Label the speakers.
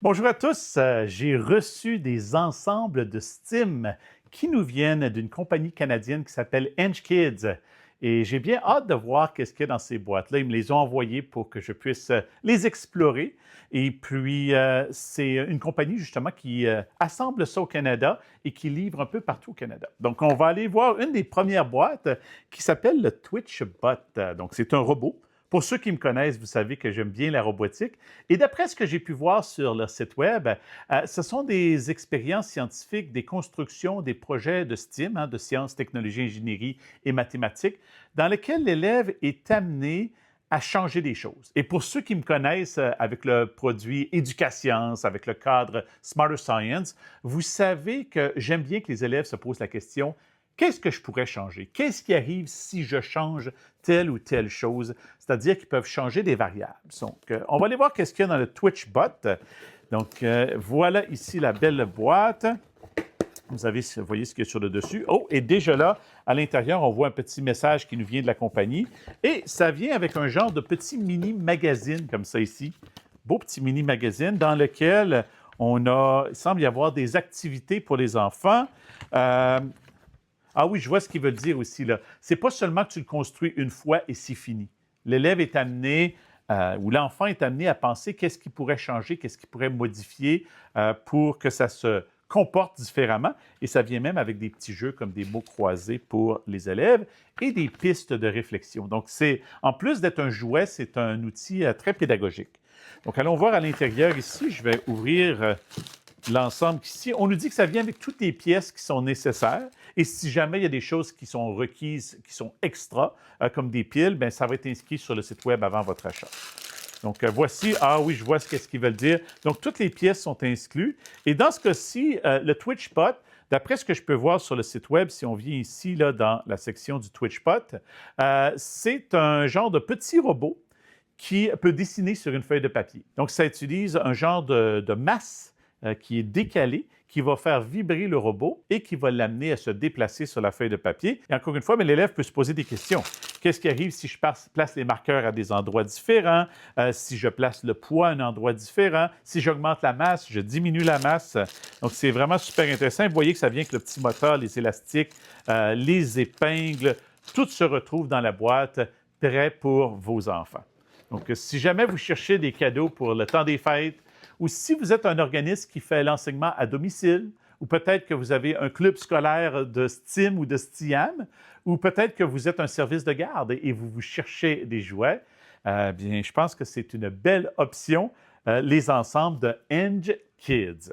Speaker 1: Bonjour à tous, j'ai reçu des ensembles de STEAM qui nous viennent d'une compagnie canadienne qui s'appelle Eng Kids. Et j'ai bien hâte de voir qu'est-ce qu'il y a dans ces boîtes-là. Ils me les ont envoyées pour que je puisse les explorer. Et puis, c'est une compagnie justement qui assemble ça au Canada et qui livre un peu partout au Canada. Donc, on va aller voir une des premières boîtes qui s'appelle le TwitchBot. Donc, c'est un robot. Pour ceux qui me connaissent, vous savez que j'aime bien la robotique. Et d'après ce que j'ai pu voir sur leur site Web, ce sont des expériences scientifiques, des constructions, des projets de STEAM, de sciences, technologies, ingénierie et mathématiques, dans lesquels l'élève est amené à changer des choses. Et pour ceux qui me connaissent avec le produit Éducascience, avec le cadre Smarter Science, vous savez que j'aime bien que les élèves se posent la question: qu'est-ce que je pourrais changer? Qu'est-ce qui arrive si je change telle ou telle chose? C'est-à-dire qu'ils peuvent changer des variables. Donc, on va aller voir qu'est-ce qu'il y a dans le TwitchBot. Donc, voilà ici la belle boîte. Vous voyez ce qu'il y a sur le dessus. Oh, et déjà là, à l'intérieur, on voit un petit message qui nous vient de la compagnie. Et ça vient avec un genre de petit mini-magazine comme ça ici. Beau petit mini-magazine dans lequel il semble y avoir des activités pour les enfants. Ah oui, je vois ce qu'ils veulent dire aussi là. C'est pas seulement que tu le construis une fois et c'est fini. L'élève est amené, ou l'enfant est amené à penser qu'est-ce qui pourrait changer, qu'est-ce qui pourrait modifier pour que ça se comporte différemment. Et ça vient même avec des petits jeux comme des mots croisés pour les élèves et des pistes de réflexion. Donc, en plus d'être un jouet, c'est un outil très pédagogique. Donc, allons voir à l'intérieur ici. Je vais ouvrir l'ensemble ici. On nous dit que ça vient avec toutes les pièces qui sont nécessaires. Et si jamais il y a des choses qui sont requises, qui sont extra, comme des piles, bien, ça va être inscrit sur le site Web avant votre achat. Donc, voici, ah oui, je vois ce qu'ils veulent dire. Donc, toutes les pièces sont incluses. Et dans ce cas-ci, le TwitchBot, d'après ce que je peux voir sur le site Web, si on vient ici, là, dans la section du TwitchBot, c'est un genre de petit robot qui peut dessiner sur une feuille de papier. Donc, ça utilise un genre de masse qui est décalé, qui va faire vibrer le robot et qui va l'amener à se déplacer sur la feuille de papier. Et encore une fois, mais l'élève peut se poser des questions. Qu'est-ce qui arrive si je place les marqueurs à des endroits différents, si je place le poids à un endroit différent, si j'augmente la masse, je diminue la masse. Donc, c'est vraiment super intéressant. Vous voyez que ça vient avec le petit moteur, les élastiques, les épingles, tout se retrouve dans la boîte, prêt pour vos enfants. Donc, si jamais vous cherchez des cadeaux pour le temps des fêtes, ou si vous êtes un organisme qui fait l'enseignement à domicile, ou peut-être que vous avez un club scolaire de STEAM ou de STIAM, ou peut-être que vous êtes un service de garde et vous cherchez des jouets, bien, je pense que c'est une belle option, les ensembles de Eng Kids.